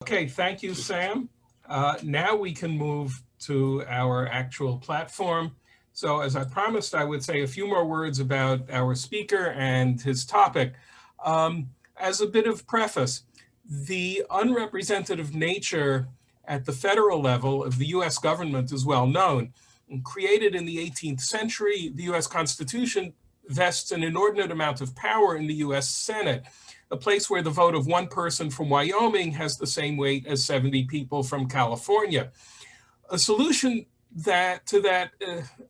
Okay, thank you, Sam. Now we can move to our actual platform. So as I promised, I would say a few more words about our speaker and his topic. As a bit of preface, the unrepresentative nature at the federal level of the US government is well known. Created in the 18th century, the US Constitution vests an inordinate amount of power in the US Senate, a place where the vote of one person from Wyoming has the same weight as 70 people from California. A solution to that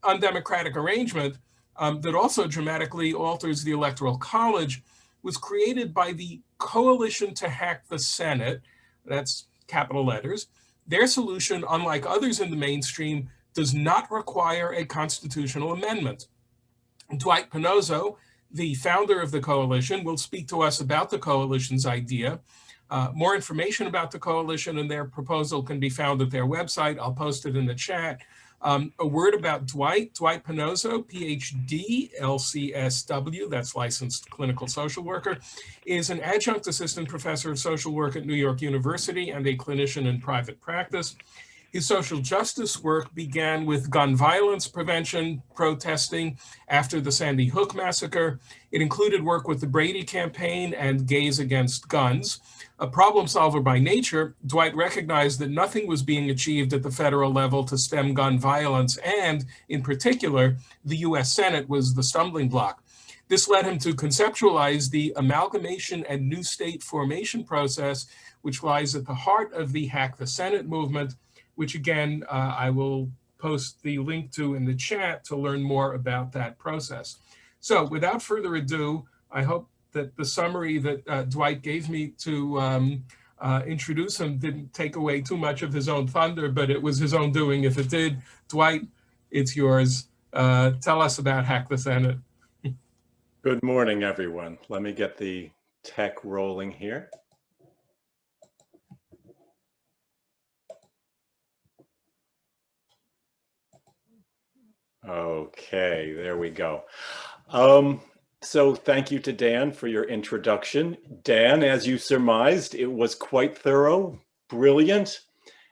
undemocratic arrangement that also dramatically alters the Electoral College was created by the Coalition to Hack the Senate, that's capital letters. Their solution, unlike others in the mainstream, does not require a constitutional amendment. Dwight Panozzo, the founder of the coalition, will speak to us about the coalition's idea. More information about the coalition and their proposal can be found at their website. I'll post it in the chat. A word about Dwight Panozzo, PhD, LCSW, that's licensed clinical social worker, is an adjunct assistant professor of social work at New York University and a clinician in private practice. His social justice work began with gun violence prevention protesting after the Sandy Hook massacre. It included work with the Brady campaign and Gays Against Guns. A problem solver by nature, Dwight recognized that nothing was being achieved at the federal level to stem gun violence, and in particular, the US Senate was the stumbling block. This led him to conceptualize the amalgamation and new state formation process, which lies at the heart of the Hack the Senate movement, which again, I will post the link to in the chat to learn more about that process. So without further ado, I hope that the summary that Dwight gave me to introduce him didn't take away too much of his own thunder, but it was his own doing if it did. Dwight, it's yours. Tell us about Hack the Senate. Good morning, everyone. Let me get the tech rolling here. Okay, there we go. So thank you to Dan for your introduction. Dan, as you surmised, it was quite thorough, brilliant,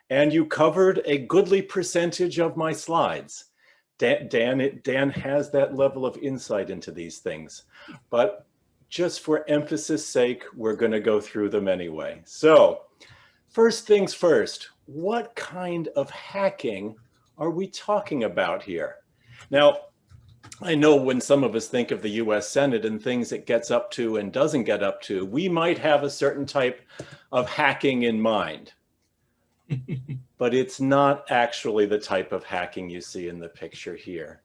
and you covered a goodly percentage of my slides. Dan has that level of insight into these things, but just for emphasis sake, we're going to go through them anyway. So first things first, what kind of hacking are we talking about here? Now, I know when some of us think of the US Senate and things it gets up to and doesn't get up to, we might have a certain type of hacking in mind. But it's not actually the type of hacking you see in the picture here.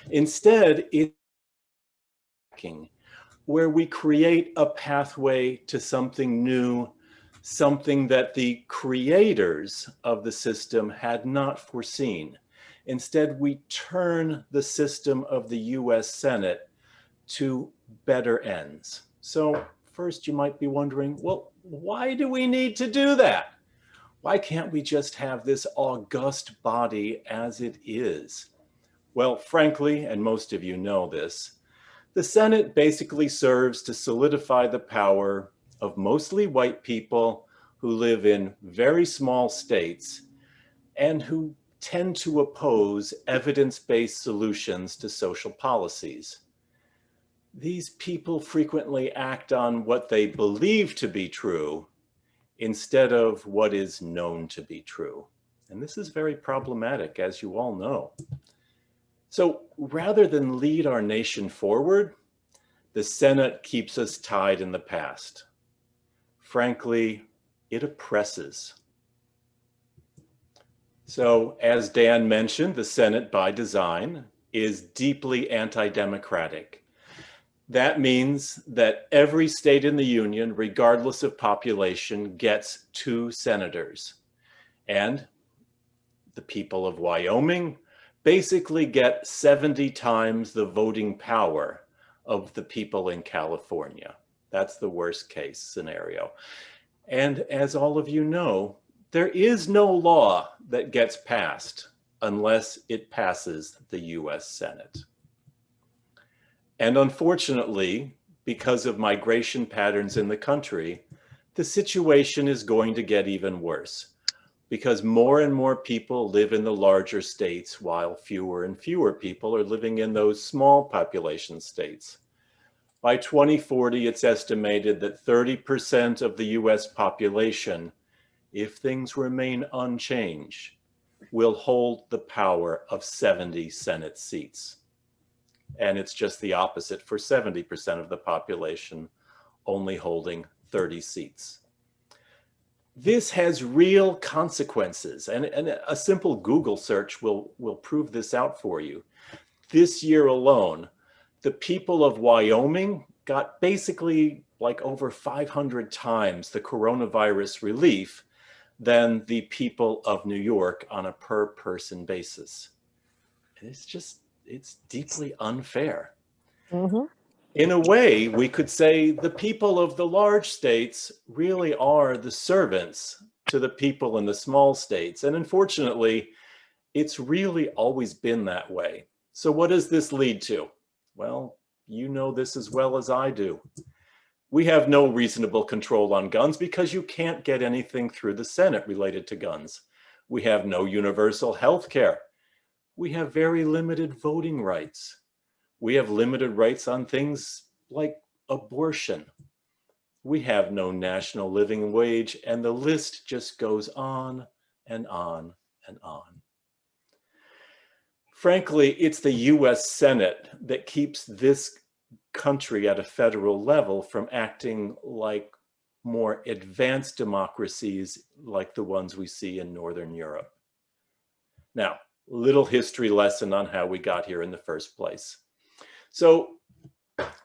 Instead, it's hacking where we create a pathway to something new, something that the creators of the system had not foreseen. Instead, we turn the system of the US Senate to better ends. So first you might be wondering, well, why do we need to do that? Why can't we just have this august body as it is? Well, frankly, and most of you know this, the Senate basically serves to solidify the power of mostly white people who live in very small states and who tend to oppose evidence-based solutions to social policies. These people frequently act on what they believe to be true instead of what is known to be true. And this is very problematic, as you all know. So rather than lead our nation forward, the Senate keeps us tied in the past. Frankly, it oppresses. So as Dan mentioned, the Senate by design is deeply anti-democratic. That means that every state in the union, regardless of population, gets 2 senators. And the people of Wyoming basically get 70 times the voting power of the people in California. That's the worst case scenario. And as all of you know, there is no law that gets passed unless it passes the US Senate. And unfortunately, because of migration patterns in the country, the situation is going to get even worse because more and more people live in the larger states while fewer and fewer people are living in those small population states. By 2040, it's estimated that 30% of the US population, if things remain unchanged, will hold the power of 70 Senate seats. And it's just the opposite for 70% of the population, only holding 30 seats. This has real consequences, and a simple Google search will prove this out for you. This year alone, the people of Wyoming got basically like over 500 times the coronavirus relief than the people of New York on a per person basis. It's deeply unfair. Mm-hmm. In a way, we could say the people of the large states really are the servants to the people in the small states. And unfortunately, it's really always been that way. So what does this lead to? Well, you know this as well as I do. We have no reasonable control on guns because you can't get anything through the Senate related to guns. We have no universal health care. We have very limited voting rights. We have limited rights on things like abortion. We have no national living wage, and the list just goes on and on and on. Frankly, it's the US Senate that keeps this country at a federal level from acting like more advanced democracies like the ones we see in Northern Europe. Now, little history lesson on how we got here in the first place. So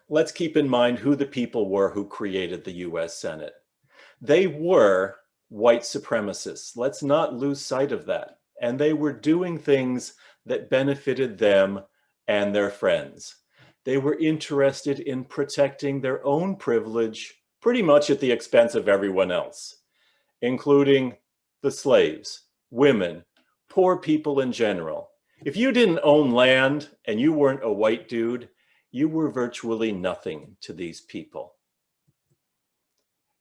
let's keep in mind who the people were who created the US Senate. They were white supremacists. Let's not lose sight of that. And they were doing things that benefited them and their friends. They were interested in protecting their own privilege pretty much at the expense of everyone else, including the slaves, women, poor people in general. If you didn't own land and you weren't a white dude, you were virtually nothing to these people.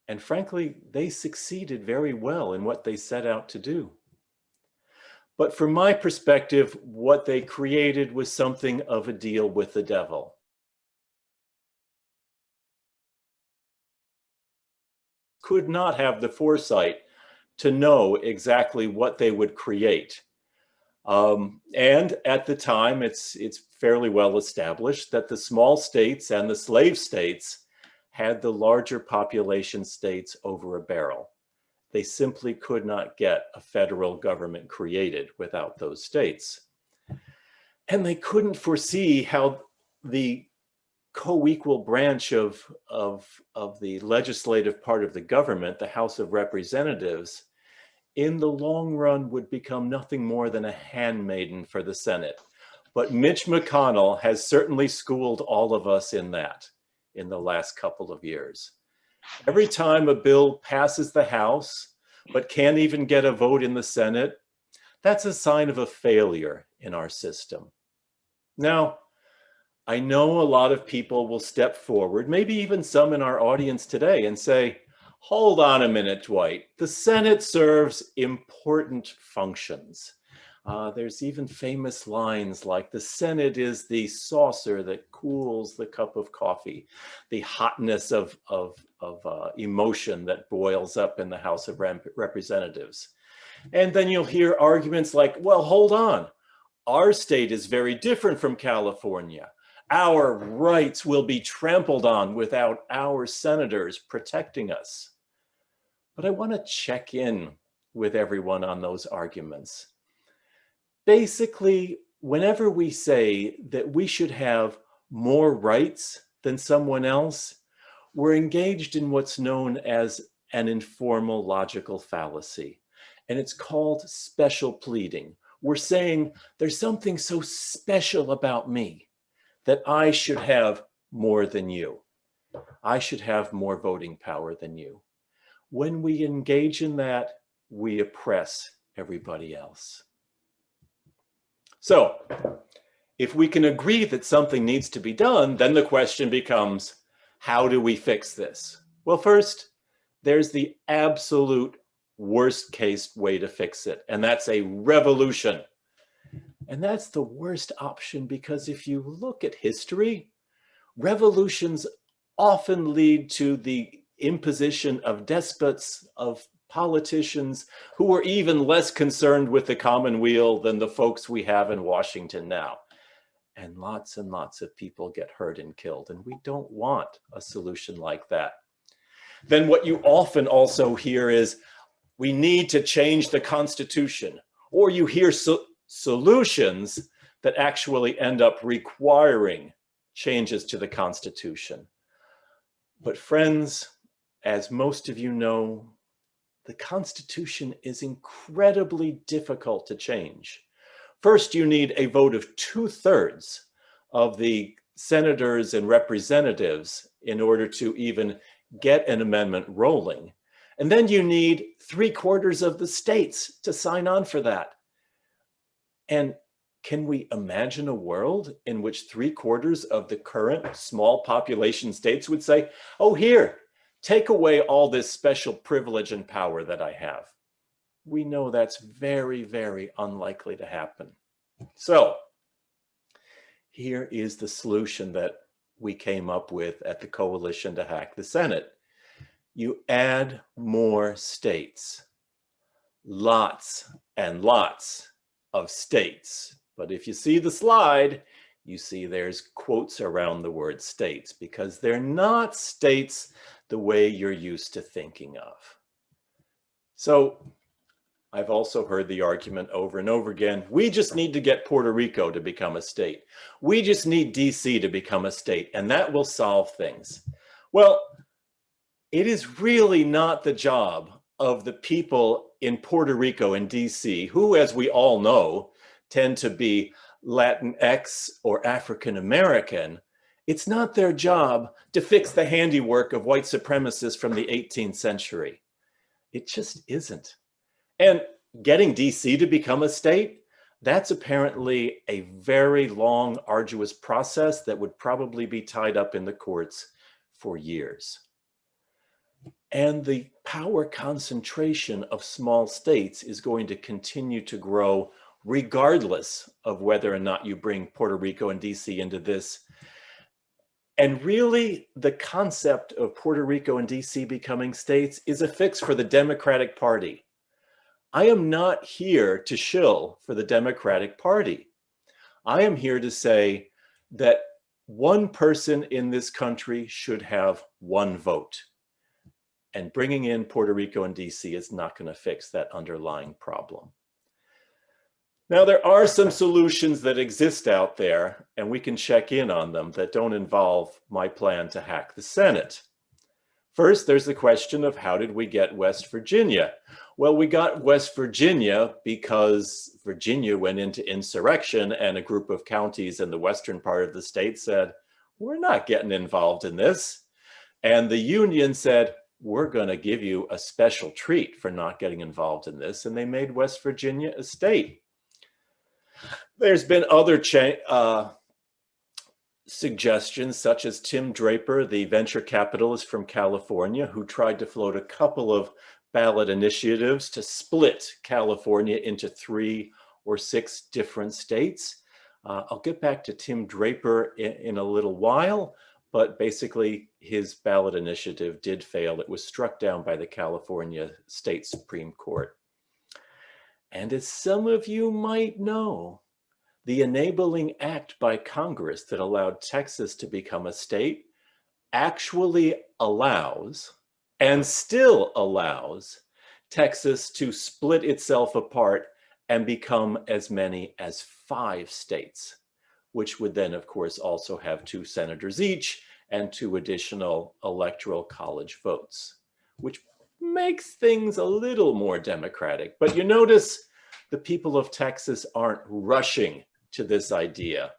And frankly, they succeeded very well in what they set out to do. But from my perspective, what they created was something of a deal with the devil. Could not have the foresight to know exactly what they would create. And at the time, it's fairly well established that the small states and the slave states had the larger population states over a barrel. They simply could not get a federal government created without those states. And they couldn't foresee how the co-equal branch of the legislative part of the government, the House of Representatives, in the long run would become nothing more than a handmaiden for the Senate. But Mitch McConnell has certainly schooled all of us in that in the last couple of years. Every time a bill passes the House, but can't even get a vote in the Senate, that's a sign of a failure in our system. Now, I know a lot of people will step forward, maybe even some in our audience today, and say, hold on a minute, Dwight. The Senate serves important functions. There's even famous lines like, the Senate is the saucer that cools the cup of coffee, the hotness of emotion that boils up in the House of Representatives. And then you'll hear arguments like, well, hold on. Our state is very different from California. Our rights will be trampled on without our senators protecting us. But I want to check in with everyone on those arguments. Basically, whenever we say that we should have more rights than someone else, we're engaged in what's known as an informal logical fallacy. And it's called special pleading. We're saying there's something so special about me that I should have more than you. I should have more voting power than you. When we engage in that, we oppress everybody else. So, if we can agree that something needs to be done, then the question becomes, how do we fix this? Well, first, there's the absolute worst case way to fix it, and that's a revolution. And that's the worst option, because if you look at history, revolutions often lead to the imposition of despots, of politicians who are even less concerned with the common weal than the folks we have in Washington now. And lots of people get hurt and killed, and we don't want a solution like that. Then what you often also hear is, we need to change the Constitution, or you hear solutions that actually end up requiring changes to the Constitution. But friends, as most of you know, the Constitution is incredibly difficult to change. First, you need a vote of 2/3 of the senators and representatives in order to even get an amendment rolling. And then you need 3/4 of the states to sign on for that. And can we imagine a world in which 3/4 of the current small population states would say, oh, here, take away all this special privilege and power that I have? We know that's very, very unlikely to happen. So here is the solution that we came up with at the Coalition to Hack the Senate. You add more states, lots and lots of states. But if you see the slide, you see there's quotes around the word states, because they're not states the way you're used to thinking of. So I've also heard the argument over and over again, we just need to get Puerto Rico to become a state. We just need DC to become a state, and that will solve things. Well, it is really not the job of the people in Puerto Rico and DC, who, as we all know, tend to be Latinx or African American. It's not their job to fix the handiwork of white supremacists from the 18th century. It just isn't. And getting DC to become a state, that's apparently a very long, arduous process that would probably be tied up in the courts for years. And the power concentration of small states is going to continue to grow regardless of whether or not you bring Puerto Rico and DC into this. And really, the concept of Puerto Rico and DC becoming states is a fix for the Democratic Party. I am not here to shill for the Democratic Party. I am here to say that one person in this country should have one vote. And bringing in Puerto Rico and DC is not going to fix that underlying problem. Now, there are some solutions that exist out there, and we can check in on them, that don't involve my plan to hack the Senate. First, there's the question of, how did we get West Virginia? Well, we got West Virginia because Virginia went into insurrection, and a group of counties in the western part of the state said, we're not getting involved in this. And the Union said, we're going to give you a special treat for not getting involved in this. And they made West Virginia a state. There's been other suggestions, such as Tim Draper, the venture capitalist from California, who tried to float a couple of ballot initiatives to split California into 3 or 6 different states. I'll get back to Tim Draper in a little while, but basically his ballot initiative did fail. It was struck down by the California State Supreme Court. And as some of you might know, the enabling act by Congress that allowed Texas to become a state actually allows, and still allows, Texas to split itself apart and become as many as 5 states, which would then, of course, also have 2 senators each and 2 additional Electoral College votes, which makes things a little more democratic. But you notice the people of Texas aren't rushing to this idea.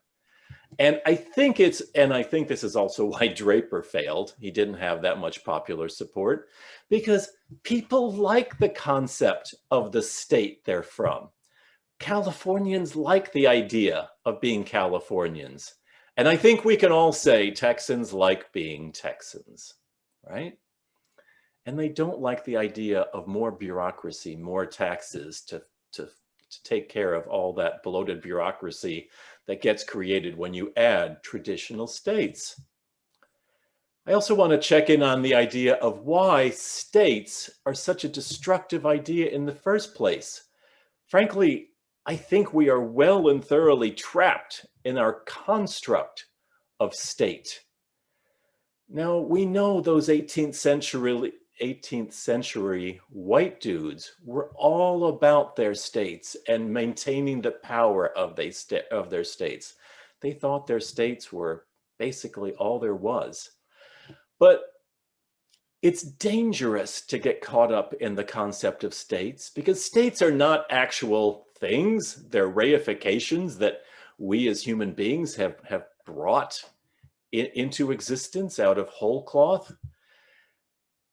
And I think this is also why Draper failed. He didn't have that much popular support, because people like the concept of the state they're from. Californians like the idea of being Californians. And I think we can all say Texans like being Texans, right? and they don't like the idea of more bureaucracy, more taxes to take care of all that bloated bureaucracy that gets created when you add traditional states. I also want to check in on the idea of why states are such a destructive idea in the first place. Frankly, I think we are well and thoroughly trapped in our construct of state. Now, we know those 18th century white dudes were all about their states and maintaining the power of their states. They thought their states were basically all there was. But it's dangerous to get caught up in the concept of states because states are not actual things. They're reifications that we as human beings have brought into existence out of whole cloth.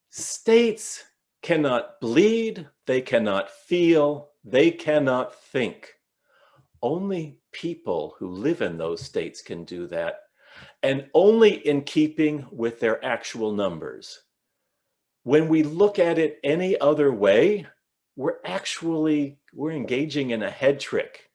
States cannot bleed, they cannot feel, they cannot think. Only people who live in those states can do that, and only in keeping with their actual numbers. When we look at it any other way, we're engaging in a head trick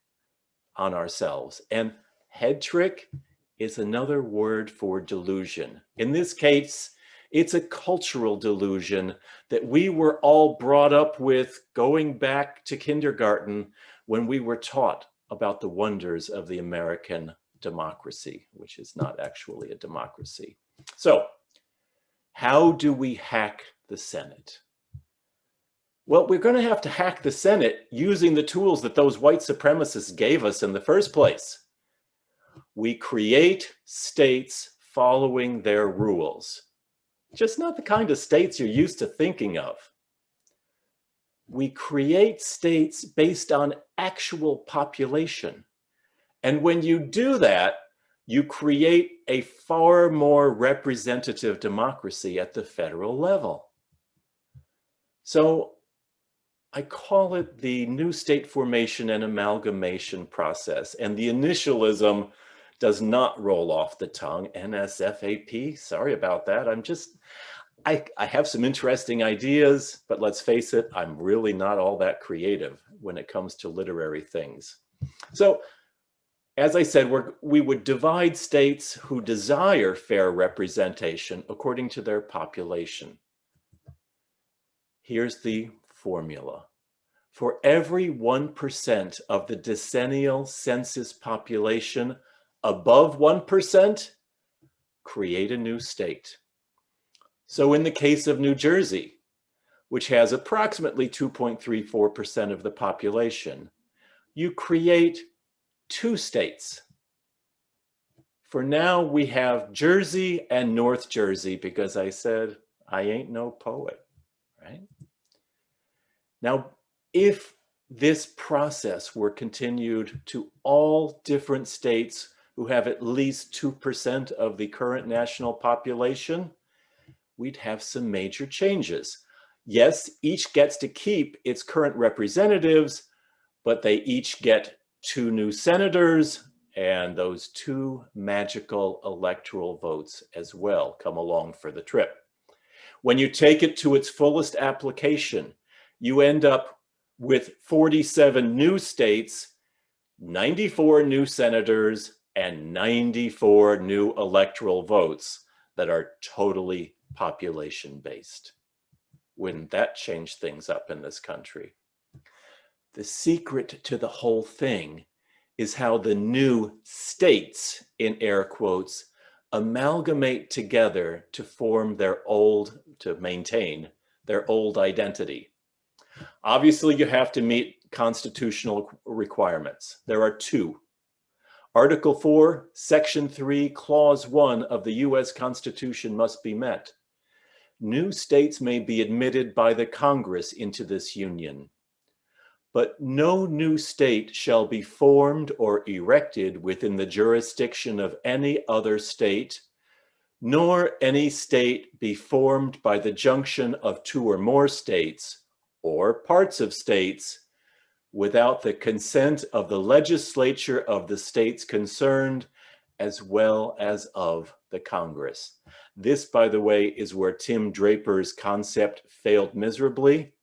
on ourselves. And head trick is another word for delusion. In this case, it's a cultural delusion that we were all brought up with going back to kindergarten when we were taught about the wonders of the American democracy, which is not actually a democracy. So, how do we hack the Senate? Well, we're going to have to hack the Senate using the tools that those white supremacists gave us in the first place. We create states following their rules, just not the kind of states you're used to thinking of. We create states based on actual population. And when you do that, you create a far more representative democracy at the federal level. So I call it the new state formation and amalgamation process. And the initialism does not roll off the tongue. NSFAP, sorry about that. I have some interesting ideas, but let's face it, I'm really not all that creative when it comes to literary things. So, as I said, we would divide states who desire fair representation according to their population. Here's the formula. For every 1% of the decennial census population above 1%, create a new state. So in the case of New Jersey, which has approximately 2.34% of the population, you create 2 states. For now, we have Jersey and North Jersey because I said, I ain't no poet, right? Now, if this process were continued to all different states who have at least 2% of the current national population, we'd have some major changes. Yes, each gets to keep its current representatives, but they each get 2 new senators, and those 2 magical electoral votes as well come along for the trip. When you take it to its fullest application, you end up with 47 new states, 94 new senators, and 94 new electoral votes that are totally population-based. Wouldn't that change things up in this country? The secret to the whole thing is how the new states, in air quotes, amalgamate together to maintain their old identity. Obviously, you have to meet constitutional requirements. There are 2. Article 4, Section 3, Clause 1 of the U.S. Constitution must be met. New states may be admitted by the Congress into this union, but no new state shall be formed or erected within the jurisdiction of any other state, nor any state be formed by the junction of 2 or more states, or parts of states, without the consent of the legislature of the states concerned, as well as of the Congress. This, by the way, is where Tim Draper's concept failed miserably.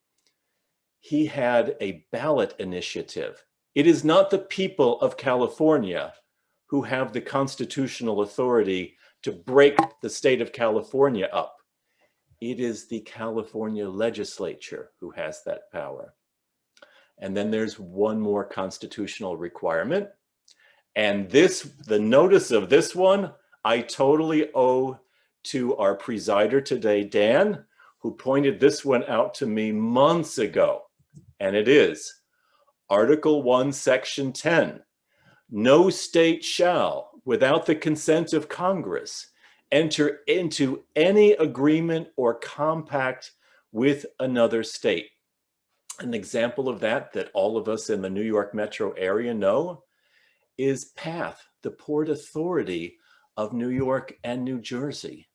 He had a ballot initiative. It is not the people of California who have the constitutional authority to break the state of California up. It is the California legislature who has that power. And then there's one more constitutional requirement. And the notice of this one, I totally owe to our presider today, Dan, who pointed this one out to me months ago. And it is Article 1, Section 10. No state shall, without the consent of Congress, enter into any agreement or compact with another state. An example of that all of us in the New York metro area know is PATH, the Port Authority of New York and New Jersey.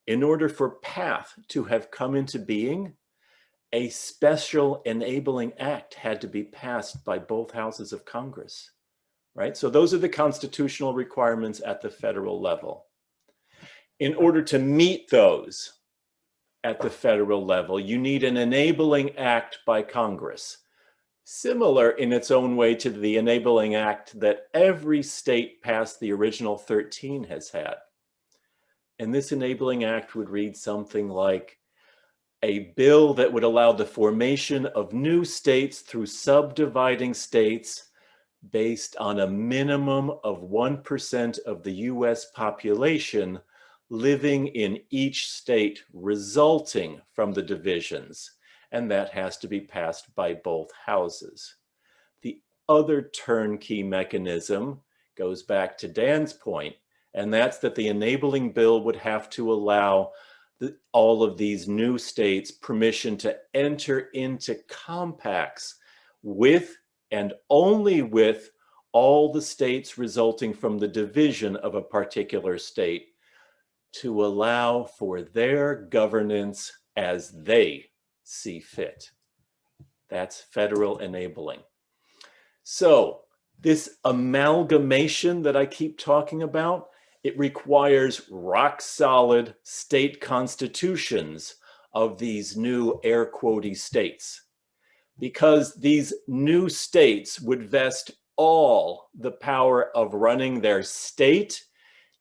In order for PATH to have come into being, a special enabling act had to be passed by both houses of Congress, right? So those are the constitutional requirements at the federal level. In order to meet those at the federal level, you need an enabling act by Congress, similar in its own way to the enabling act that every state past the original 13 has had. And this enabling act would read something like a bill that would allow the formation of new states through subdividing states based on a minimum of 1% of the US population living in each state resulting from the divisions. And that has to be passed by both houses. The other turnkey mechanism goes back to Dan's point, and that's that the enabling bill would have to allow all of these new states permission to enter into compacts with and only with all the states resulting from the division of a particular state to allow for their governance as they see fit. That's federal enabling. So this amalgamation that I keep talking about, it requires rock solid state constitutions of these new air quotey states, because these new states would vest all the power of running their state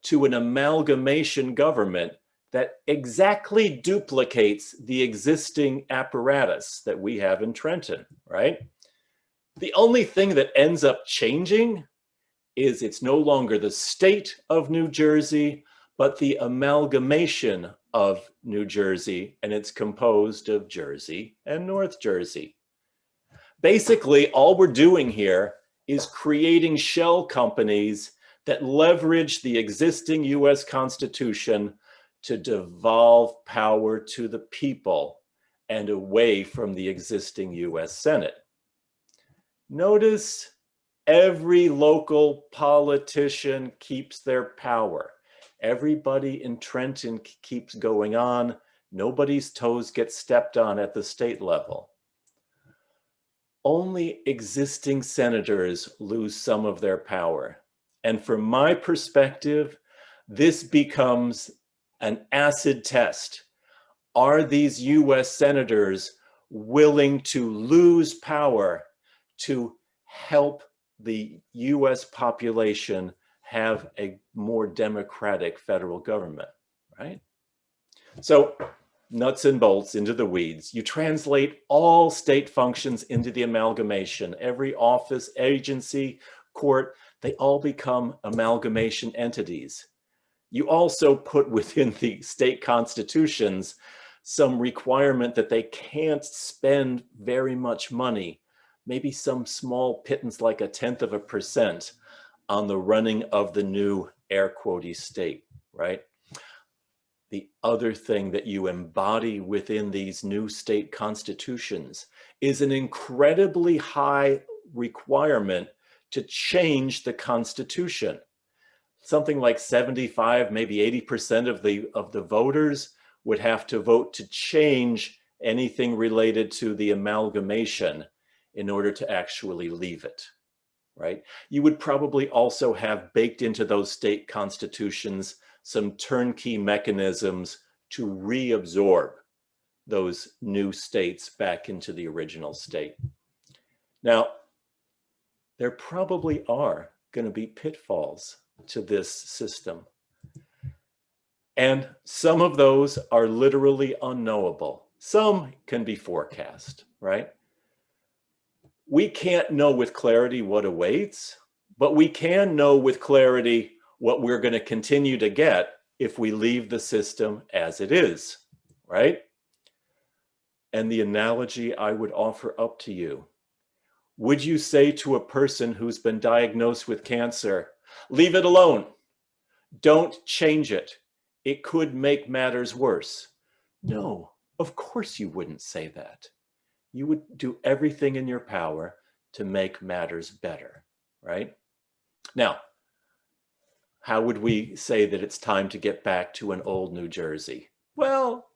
to an amalgamation government that exactly duplicates the existing apparatus that we have in Trenton, right? The only thing that ends up changing is it's no longer the state of New Jersey, but the amalgamation of New Jersey, and it's composed of Jersey and North Jersey. Basically, all we're doing here is creating shell companies that leverage the existing US Constitution to devolve power to the people and away from the existing US Senate. Notice every local politician keeps their power. Everybody in Trenton keeps going on. Nobody's toes get stepped on at the state level. Only existing senators lose some of their power. And from my perspective, this becomes an acid test. Are these US senators willing to lose power to help the US population have a more democratic federal government, right? So nuts and bolts into the weeds. You translate all state functions into the amalgamation. Every office, agency, court, they all become amalgamation entities. You also put within the state constitutions some requirement that they can't spend very much money, maybe some small pittance like 0.1% on the running of the new air quotey state, right? The other thing that you embody within these new state constitutions is an incredibly high requirement to change the Constitution. Something like 75, maybe 80% of the voters would have to vote to change anything related to the amalgamation in order to actually leave it, right? You would probably also have baked into those state constitutions some turnkey mechanisms to reabsorb those new states back into the original state. Now, there probably are going to be pitfalls to this system. And some of those are literally unknowable. Some can be forecast, right? We can't know with clarity what awaits, but we can know with clarity what we're going to continue to get if we leave the system as it is, right? And the analogy I would offer up to you, would you say to a person who's been diagnosed with cancer, leave it alone, don't change it, it could make matters worse? No, of course you wouldn't say that. You would do everything in your power to make matters better, right? Now, how would we say that it's time to get back to an old New Jersey? Well,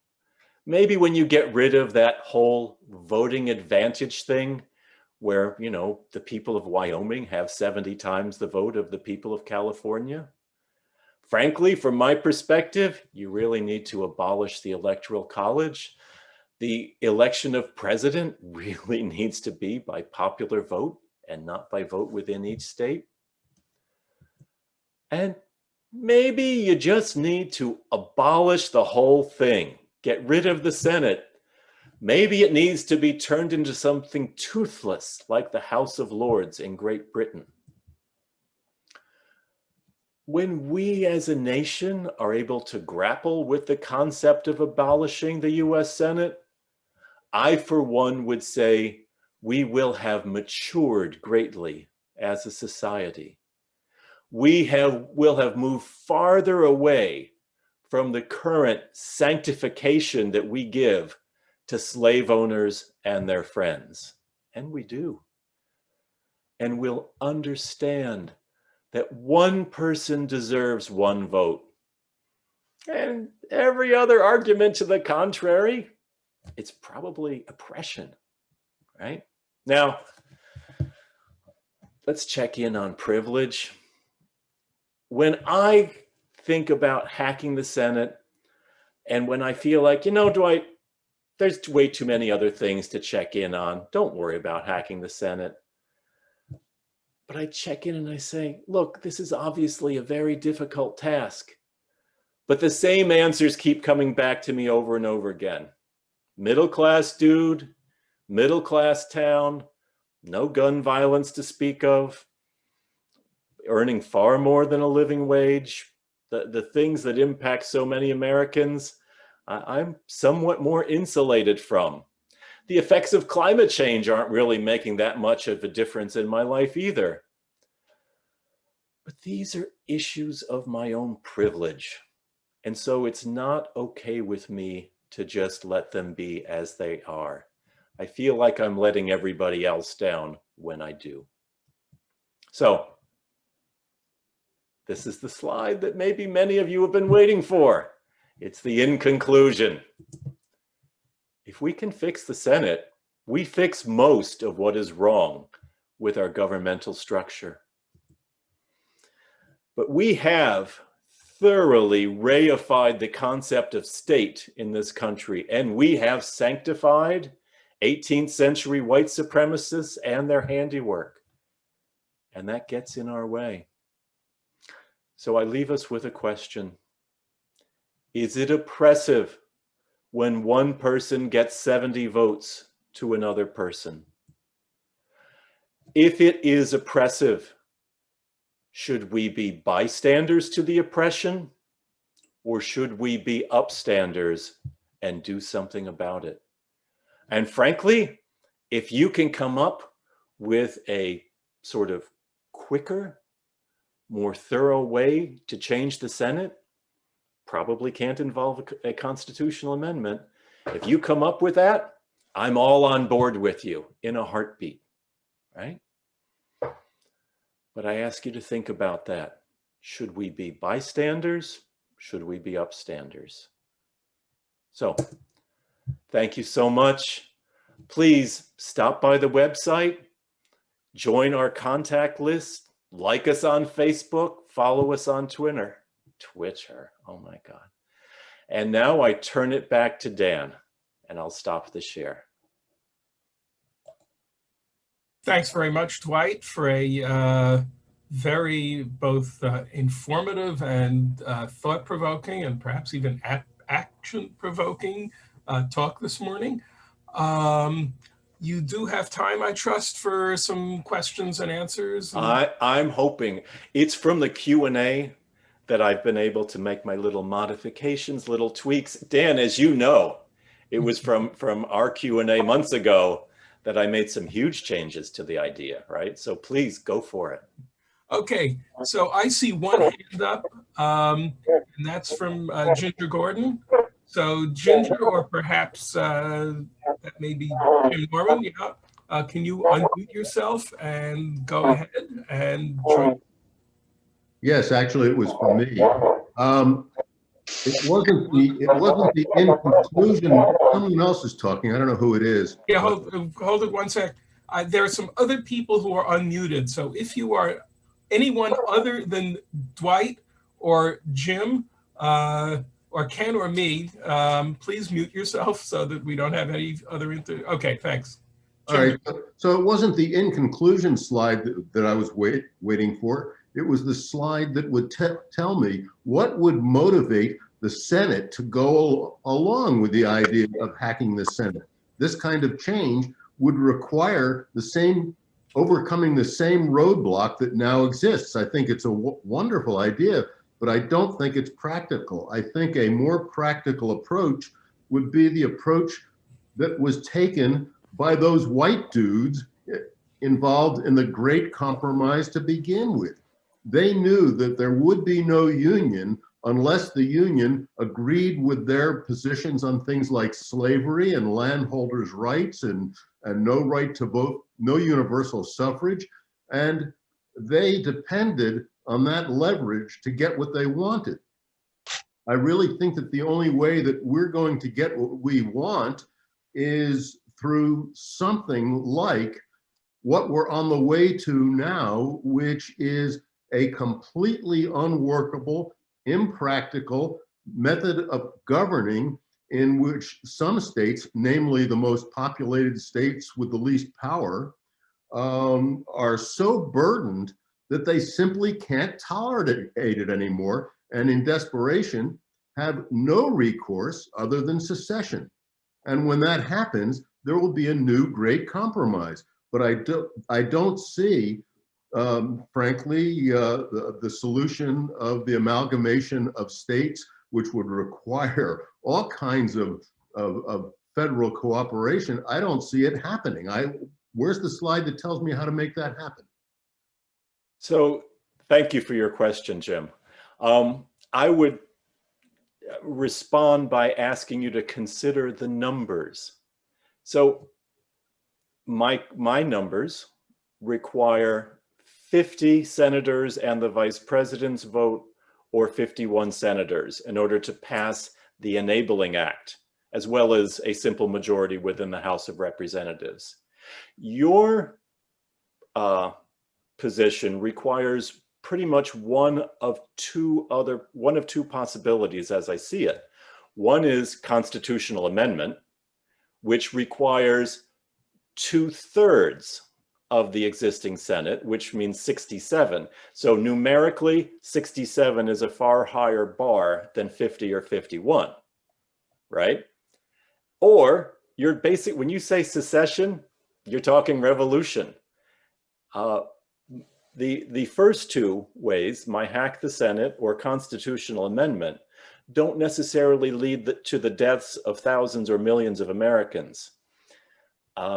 maybe when you get rid of that whole voting advantage thing where, you know, the people of Wyoming have 70 times the vote of the people of California. Frankly, from my perspective, you really need to abolish the Electoral College. The election of president really needs to be by popular vote and not by vote within each state. And maybe you just need to abolish the whole thing. Get rid of the Senate. Maybe it needs to be turned into something toothless like the House of Lords in Great Britain. When we as a nation are able to grapple with the concept of abolishing the US Senate, I, for one, would say we will have matured greatly as a society. We will have moved farther away from the current sanctification that we give to slave owners and their friends. And we do. And we'll understand that one person deserves one vote. And every other argument to the contrary, it's probably oppression, right? Now, let's check in on privilege. When I think about hacking the Senate, and when I feel like, you know, Dwight, there's way too many other things to check in on. Don't worry about hacking the Senate. But I check in and I say, look, this is obviously a very difficult task. But the same answers keep coming back to me over and over again. Middle class dude, middle class town, no gun violence to speak of, earning far more than a living wage, the things that impact so many Americans, I'm somewhat more insulated from. The effects of climate change aren't really making that much of a difference in my life either. But these are issues of my own privilege. And so it's not okay with me to just let them be as they are. I feel like I'm letting everybody else down when I do. So, this is the slide that maybe many of you have been waiting for. It's the in conclusion. If we can fix the Senate, we fix most of what is wrong with our governmental structure. But we have thoroughly reified the concept of state in this country, and we have sanctified 18th century white supremacists and their handiwork. And that gets in our way. So I leave us with a question. Is it oppressive when one person gets 70 votes to another person? If it is oppressive, should we be bystanders to the oppression, or should we be upstanders and do something about it? And frankly, if you can come up with a sort of quicker, more thorough way to change the Senate, probably can't involve a constitutional amendment. If you come up with that, I'm all on board with you in a heartbeat, right? But I ask you to think about that. Should we be bystanders? Should we be upstanders? So, thank you so much. Please stop by the website, join our contact list, like us on Facebook, follow us on Twitter. Twitter. Oh my God. And now I turn it back to Dan, and I'll stop the share. Thanks very much, Dwight, for a very both informative and thought-provoking and perhaps even action-provoking talk this morning. You do have time, I trust, for some questions and answers? I'm hoping. It's from the Q&A that I've been able to make my little modifications, little tweaks. Dan, as you know, it was from our Q&A months ago that I made some huge changes to the idea, right? So please go for it. Okay, so I see one hand up, and that's from Ginger Gordon. So Ginger, or perhaps that may be Jim Norman, yeah. Can you unmute yourself and go ahead and join? Yes, actually, it was for me. It wasn't the in conclusion. Someone else is talking. I don't know who it is. Yeah, hold it one sec. There are some other people who are unmuted. So if you are anyone other than Dwight or Jim or Ken or me, please mute yourself so that we don't have any other okay, thanks. All right. So it wasn't the in conclusion slide that I was waiting for. It was the slide that would tell me what would motivate the Senate to go along with the idea of hacking the Senate. This kind of change would require overcoming the same roadblock that now exists. I think it's a wonderful idea, but I don't think it's practical. I think a more practical approach would be the approach that was taken by those white dudes involved in the Great Compromise to begin with. They knew that there would be no union unless the union agreed with their positions on things like slavery and landholders' rights and no right to vote, no universal suffrage. And they depended on that leverage to get what they wanted. I really think that the only way that we're going to get what we want is through something like what we're on the way to now, which is a completely unworkable, impractical method of governing in which some states, namely the most populated states with the least power, are so burdened that they simply can't tolerate it anymore, and in desperation have no recourse other than secession. And when that happens, there will be a new great compromise. But I don't see, frankly, the solution of the amalgamation of states, which would require all kinds of federal cooperation. I don't see it happening. Where's the slide that tells me how to make that happen? So thank you for your question, Jim. I would respond by asking you to consider the numbers. So my numbers require 50 senators and the vice president's vote, or 51 senators, in order to pass the Enabling Act, as well as a simple majority within the House of Representatives. Your position requires pretty much one of two possibilities as I see it. One is constitutional amendment, which requires 2/3 of the existing Senate, which means 67. So numerically, 67 is a far higher bar than 50 or 51, right? Or when you say secession, you're talking revolution. The first two ways, my hack the Senate or constitutional amendment, don't necessarily lead to the deaths of thousands or millions of Americans.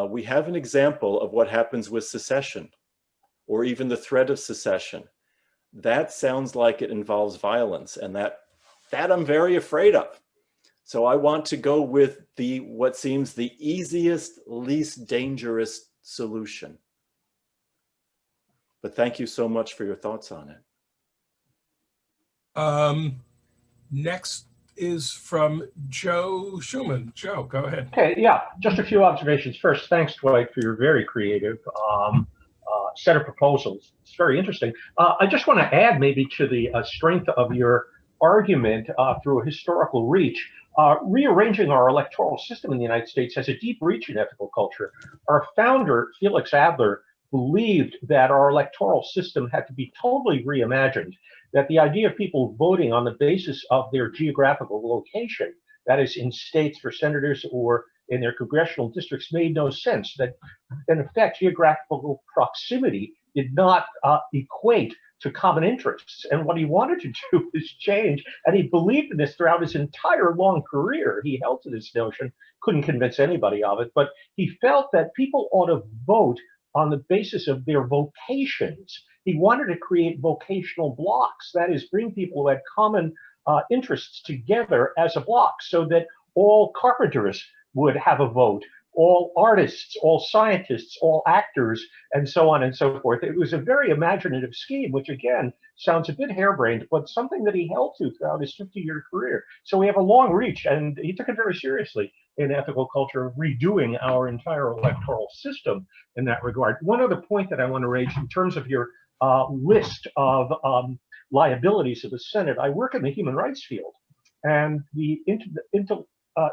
We have an example of what happens with secession, or even the threat of secession. That sounds like it involves violence, and that I'm very afraid of. So I want to go with what seems the easiest, least dangerous solution. But thank you so much for your thoughts on it. Next is from Joe Schuman. Joe, go ahead. Okay, yeah, just a few observations. First, thanks, Dwight, for your very creative set of proposals. It's very interesting. I just want to add maybe to the strength of your argument through a historical reach. Rearranging our electoral system in the United States has a deep reach in ethical culture. Our founder, Felix Adler, believed that our electoral system had to be totally reimagined, that the idea of people voting on the basis of their geographical location, that is in states for senators or in their congressional districts, made no sense, that in effect geographical proximity did not equate to common interests. And what he wanted to do is change, and he believed in this throughout his entire long career. He held to this notion, couldn't convince anybody of it, but he felt that people ought to vote on the basis of their vocations. He wanted to create vocational blocks, that is, bring people who had common interests together as a block, so that all carpenters would have a vote, all artists, all scientists, all actors, and so on and so forth. It was a very imaginative scheme, which again sounds a bit harebrained, but something that he held to throughout his 50-year career. So we have a long reach, and he took it very seriously in ethical culture, redoing our entire electoral system in that regard. One other point that I want to raise in terms of your list of liabilities of the Senate, I work in the human rights field, and the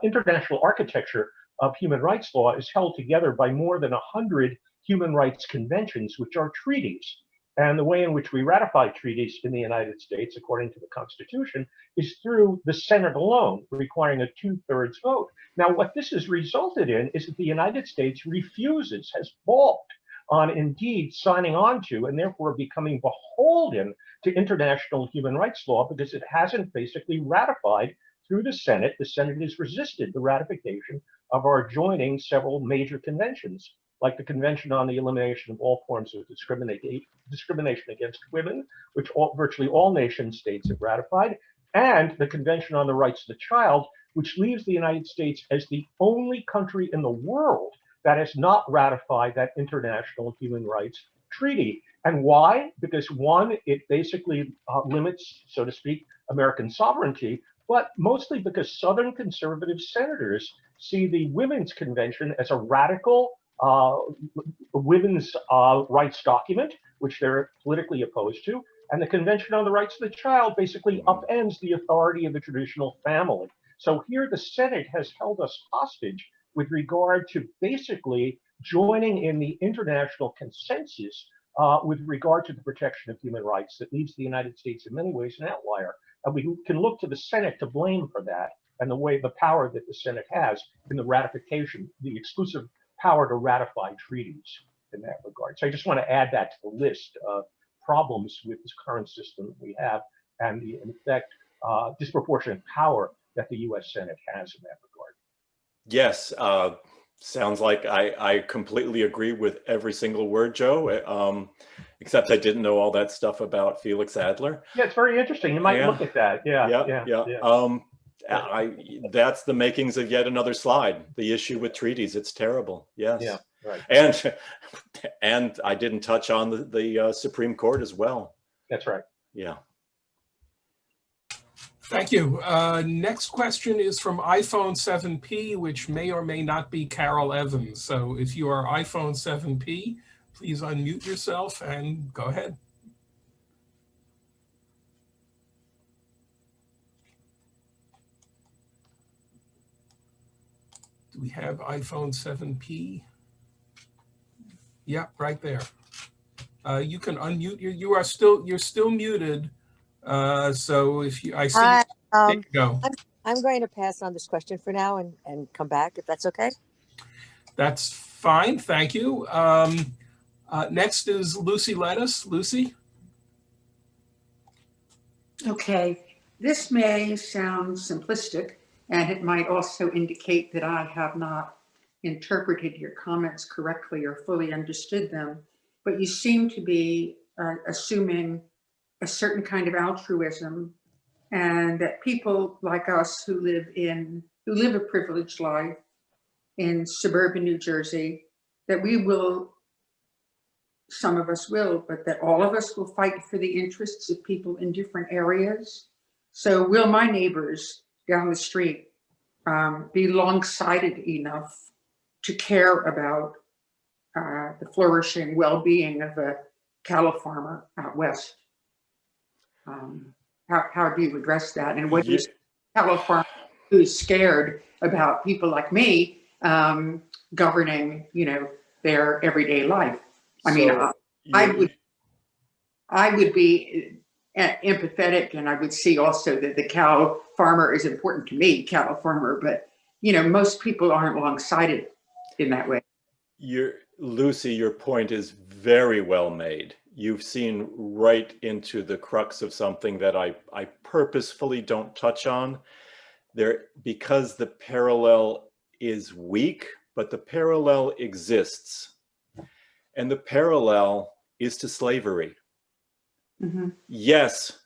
international architecture of human rights law is held together by more than 100 human rights conventions, which are treaties. And the way in which we ratify treaties in the United States, according to the Constitution, is through the Senate alone, requiring a 2/3 vote. Now, what this has resulted in is that the United States refuses, has balked on indeed signing on to, and therefore becoming beholden to international human rights law, because it hasn't basically ratified through the Senate. The Senate has resisted the ratification of our joining several major conventions, like the Convention on the Elimination of All Forms of Discrimination Against Women, which virtually all nation states have ratified, and the Convention on the Rights of the Child, which leaves the United States as the only country in the world that has not ratified that international human rights treaty. And why? Because one, it basically limits, so to speak, American sovereignty, but mostly because Southern conservative senators see the Women's Convention as a radical women's rights document, which they're politically opposed to. And the Convention on the Rights of the Child basically upends the authority of the traditional family. So here the Senate has held us hostage with regard to basically joining in the international consensus with regard to the protection of human rights that leaves the United States in many ways an outlier. And we can look to the Senate to blame for that, and the power that the Senate has in the ratification, the exclusive power to ratify treaties in that regard. So I just want to add that to the list of problems with this current system that we have, and the, in fact, disproportionate power that the US Senate has in that regard. Yes, sounds like I completely agree with every single word, Joe, except I didn't know all that stuff about Felix Adler. Yeah, it's very interesting. You might look at that. Yeah. That's the makings of yet another slide. The issue with treaties, it's terrible. Yes. Yeah, right. And I didn't touch on the Supreme Court as well. That's right. Yeah. Thank you. Next question is from iPhone 7P, which may or may not be Carol Evans. So if you are iPhone 7P, please unmute yourself and go ahead. Do we have iPhone 7P? Yeah, right there. You can unmute. You're still muted. So if you, I see. Hi, there you go. I'm going to pass on this question for now and come back if that's okay. That's fine. Thank you. Next is Lucy Lettuce. Lucy. Okay, this may sound simplistic, and it might also indicate that I have not interpreted your comments correctly or fully understood them, but you seem to be assuming a certain kind of altruism, and that people like us who live a privileged life in suburban New Jersey, that we will, some of us will, but that all of us will fight for the interests of people in different areas. So will my neighbors down the street be long-sighted enough to care about the flourishing well-being of a cattle farmer out west? how do you address that? And what do Ye- you tell a farmer who's scared about people like me governing, their everyday life? I mean, So I would be empathetic, and I would see also that the cow farmer is important to me, cattle farmer, but most people aren't long-sighted in that way. Lucy, your point is very well made. You've seen right into the crux of something that I purposefully don't touch on there, because the parallel is weak, but the parallel exists. And the parallel is to slavery. Mm-hmm. Yes,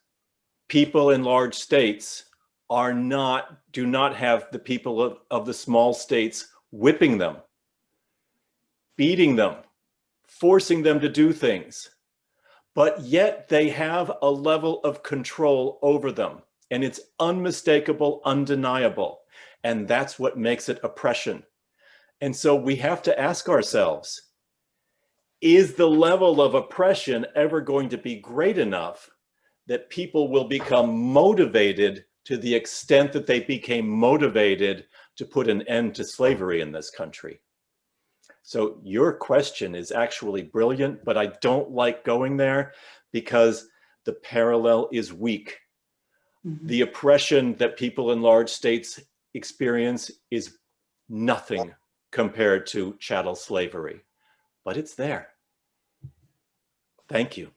people in large states do not have the people of the small states whipping them, beating them, forcing them to do things. But yet they have a level of control over them. And it's unmistakable, undeniable. And that's what makes it oppression. And so we have to ask ourselves, is the level of oppression ever going to be great enough that people will become motivated to the extent that they became motivated to put an end to slavery in this country? So your question is actually brilliant, but I don't like going there because the parallel is weak. Mm-hmm. The oppression that people in large states experience is nothing compared to chattel slavery, but it's there. Thank you.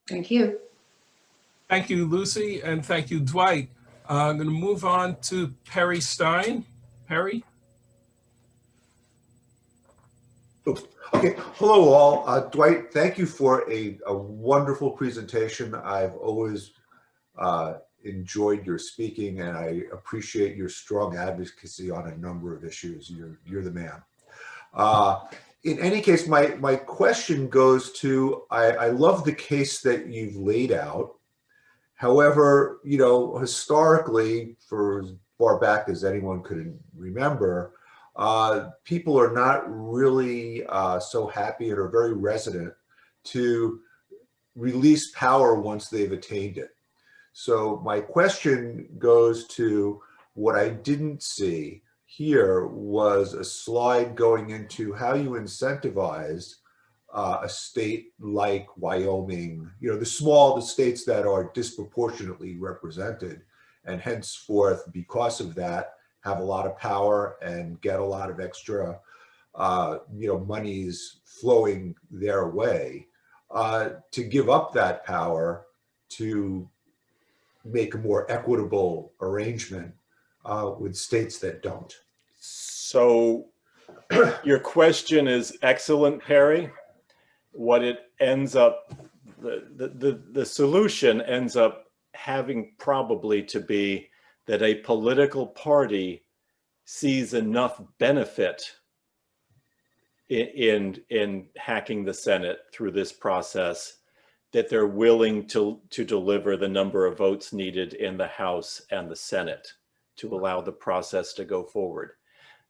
Thank you. Thank you, Lucy, and thank you, Dwight. I'm going to move on to Perry Stein. Perry? Okay, hello all. Dwight, thank you for a wonderful presentation. I've always enjoyed your speaking, and I appreciate your strong advocacy on a number of issues. You're the man. In any case, my question goes to, I love the case that you've laid out. However, historically, for as far back as anyone could remember, people are not really so happy and are very reticent to release power once they've attained it. So my question goes to, what I didn't see here was a slide going into how you incentivize a state like Wyoming, the states that are disproportionately represented, and henceforth, because of that, have a lot of power and get a lot of extra, monies flowing their way, to give up that power to make a more equitable arrangement with states that don't. So your question is excellent, Perry. What it ends up, the solution ends up having probably to be that a political party sees enough benefit in hacking the Senate through this process that they're willing to deliver the number of votes needed in the House and the Senate to allow the process to go forward.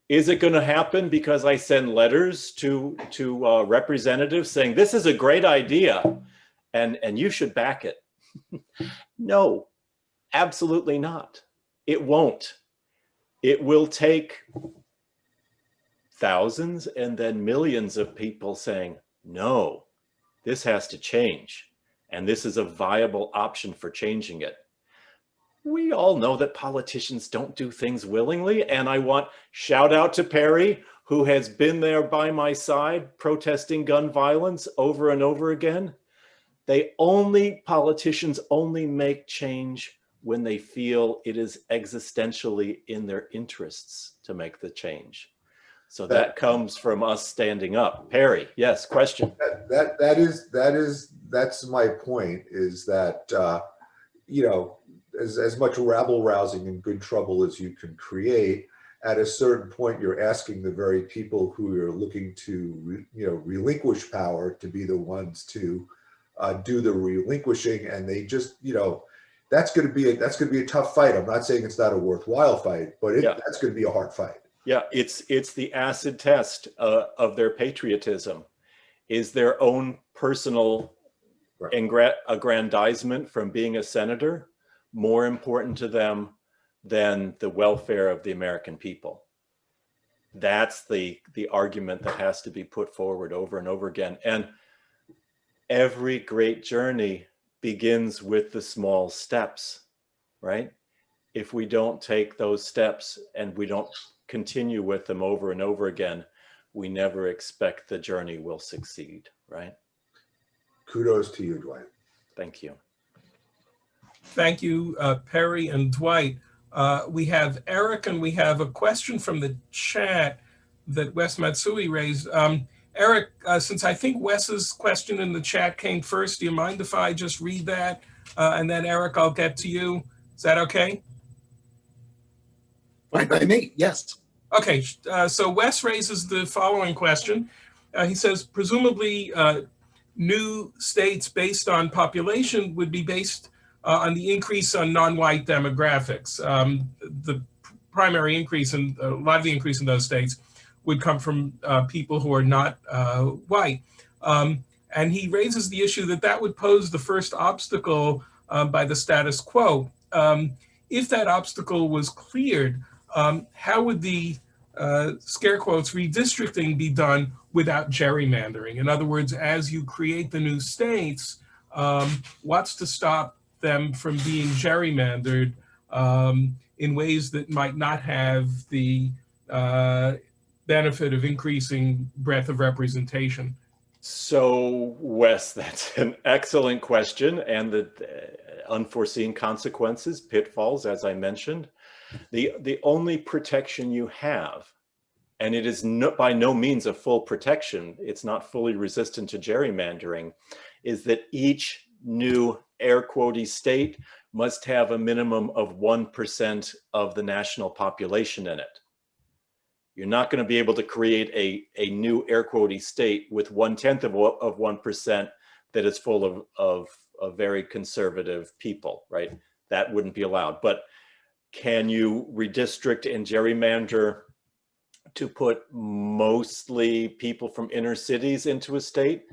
Is it going to happen because I send letters to representatives saying this is a great idea and you should back it? No, absolutely not. It won't. It will take thousands and then millions of people saying, no, this has to change. And this is a viable option for changing it. We all know that politicians don't do things willingly. And I want shout out to Perry, who has been there by my side protesting gun violence over and over again. Politicians only make change when they feel it is existentially in their interests to make the change. So that comes from us standing up. Perry, yes, question. That's my point, is that, as much rabble rousing and good trouble as you can create, at a certain point, you're asking the very people who you're looking to, relinquish power to be the ones to do the relinquishing, and they just, that's going to be a tough fight. I'm not saying it's not a worthwhile fight, but that's going to be a hard fight. Yeah, it's the acid test of their patriotism, is their own personal aggrandizement from being a senator more important to them than the welfare of the American people. That's the argument that has to be put forward over and over again. And every great journey begins with the small steps, right? If we don't take those steps and we don't continue with them over and over again, we never expect the journey will succeed, right? Kudos to you, Dwight. Thank you. Thank you, Perry and Dwight. We have Eric, and we have a question from the chat that Wes Matsui raised. Eric, since I think Wes's question in the chat came first, do you mind if I just read that? And then Eric, I'll get to you. Is that okay? Fine by me, yes. Okay, so Wes raises the following question. He says, presumably new states based on population would be based on the increase on non-white demographics. The primary increase in a lot of the increase in those states would come from people who are not white. And he raises the issue that that would pose the first obstacle by the status quo. If that obstacle was cleared, how would the scare quotes redistricting be done without gerrymandering? In other words, as you create the new states, what's to stop them from being gerrymandered in ways that might not have the benefit of increasing breadth of representation? So, Wes, that's an excellent question, and the unforeseen consequences, pitfalls, as I mentioned. The only protection you have, and it is by no means a full protection, it's not fully resistant to gerrymandering, is that each new air quotey state must have a minimum of 1% of the national population in it. You're not going to be able to create a new air quotey state with 1/10 of 1% that is full of very conservative people, right? That wouldn't be allowed. But can you redistrict and gerrymander to put mostly people from inner cities into a state?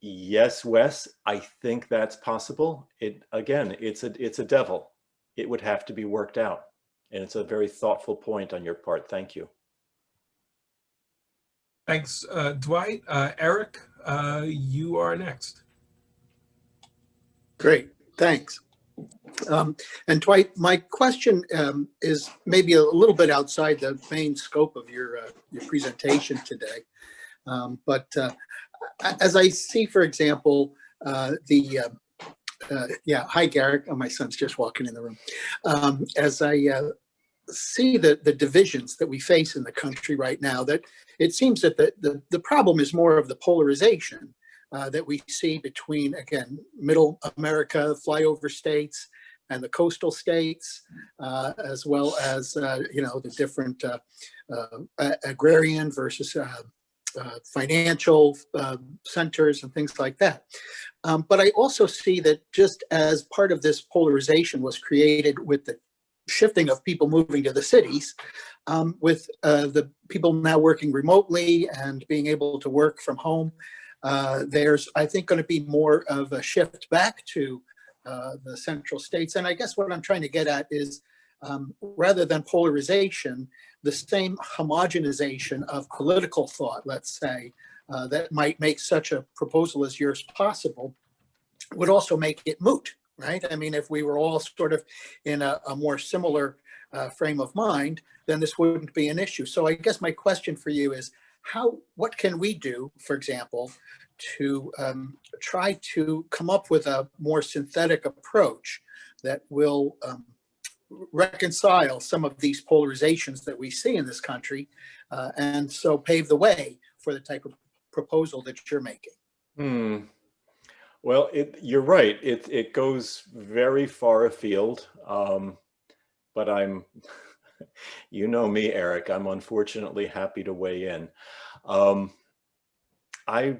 Yes, Wes, I think that's possible. Again, it's a devil. It would have to be worked out. And it's a very thoughtful point on your part. Thank you. Thanks, Dwight. Eric, you are next. Great, thanks. And Dwight, my question is maybe a little bit outside the main scope of your presentation today. But as I see, for example, hi, Garrick. Oh, my son's just walking in the room. As I see the divisions that we face in the country right now, that it seems that the problem is more of the polarization that we see between, again, middle America, flyover states, and the coastal states, as well as, the different agrarian versus financial centers and things like that. But I also see that just as part of this polarization was created with the shifting of people moving to the cities, with the people now working remotely and being able to work from home, there's, I think, going to be more of a shift back to the central states. And I guess what I'm trying to get at is, rather than polarization, the same homogenization of political thought, let's say, that might make such a proposal as yours possible, would also make it moot, right? I mean, if we were all sort of in a more similar frame of mind, then this wouldn't be an issue. So I guess my question for you is, what can we do, for example, to try to come up with a more synthetic approach that will reconcile some of these polarizations that we see in this country, and so pave the way for the type of proposal that you're making? Well, you're right. It goes very far afield, but I'm, you know me, Eric, I'm unfortunately happy to weigh in. I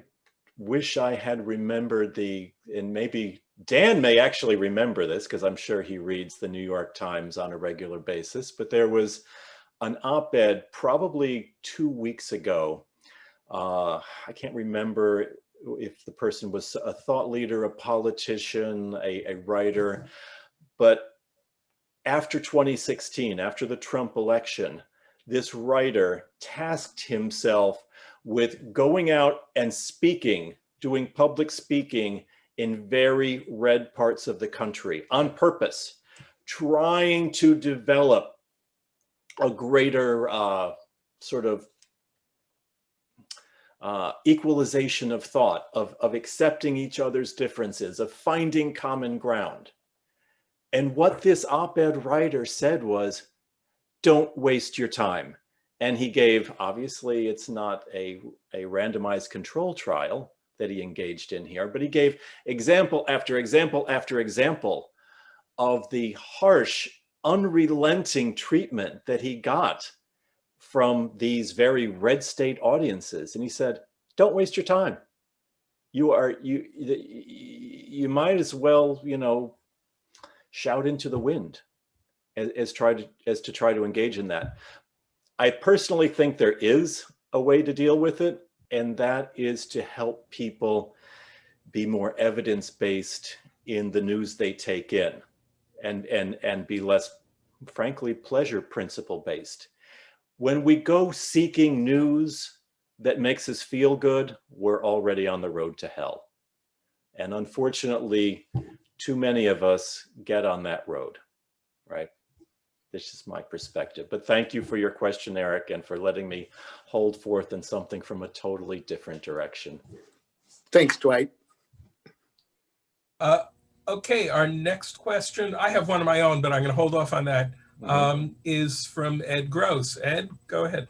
wish I had remembered and maybe Dan may actually remember this because I'm sure he reads the New York Times on a regular basis, but there was an op-ed probably 2 weeks ago. I can't remember if the person was a thought leader, a politician, a writer. But after 2016, after the Trump election, this writer tasked himself with going out and speaking, doing public speaking in very red parts of the country on purpose, trying to develop a greater sort of equalization of thought, of accepting each other's differences, of finding common ground. And what this op-ed writer said was, don't waste your time. And he gave, obviously it's not a randomized control trial that he engaged in here, but he gave example after example after example of the harsh, unrelenting treatment that he got from these very red state audiences. And he said, don't waste your time. You might as well, you know, shout into the wind as to try to engage in that. I personally think there is a way to deal with it, and that is to help people be more evidence-based in the news they take in, and be less, frankly, pleasure principle-based. When we go seeking news that makes us feel good, we're already on the road to hell. And unfortunately, too many of us get on that road, right? This is my perspective. But thank you for your question, Eric, and for letting me hold forth in something from a totally different direction. Thanks, Dwight. Okay, our next question, I have one of my own, but I'm going to hold off on that. Is from Ed Gross. Ed, go ahead.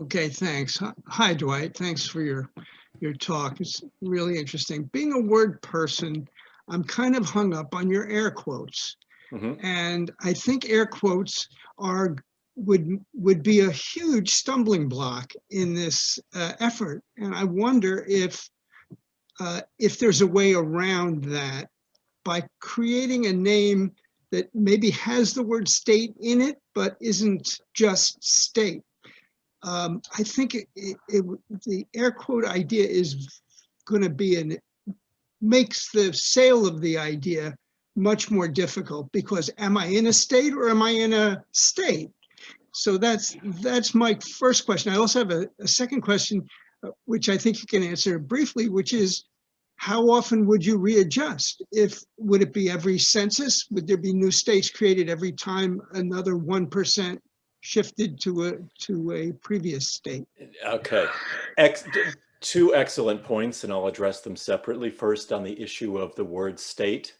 Okay, thanks. Hi, Dwight. Thanks for your talk. It's really interesting. Being a word person, I'm kind of hung up on your air quotes. And I think air quotes would be a huge stumbling block in this effort. And I wonder if there's a way around that by creating a name that maybe has the word state in it, but isn't just state. I think the air quote idea is going to be makes the sale of the idea much more difficult, because am I in a state or am I in a state? So that's my first question. I also have a second question, which I think you can answer briefly, which is, how often would you readjust? Would it be every census? Would there be new states created every time another 1% shifted to a previous state? Okay, two excellent points, and I'll address them separately. First, on the issue of the word state.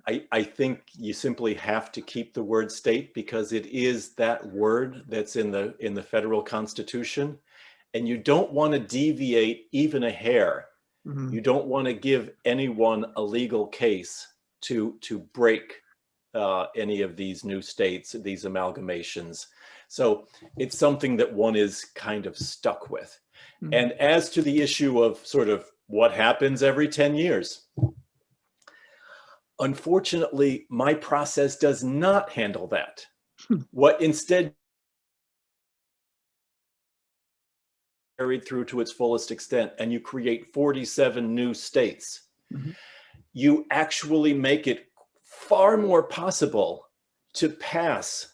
I think you simply have to keep the word state because it is that word that's in the federal Constitution, and you don't want to deviate even a hair. You don't want to give anyone a legal case to break any of these new states, these amalgamations. So it's something that one is kind of stuck with. And as to the issue of sort of what happens every 10 years, unfortunately, my process does not handle that. What instead carried through to its fullest extent, and you create 47 new states, you actually make it far more possible to pass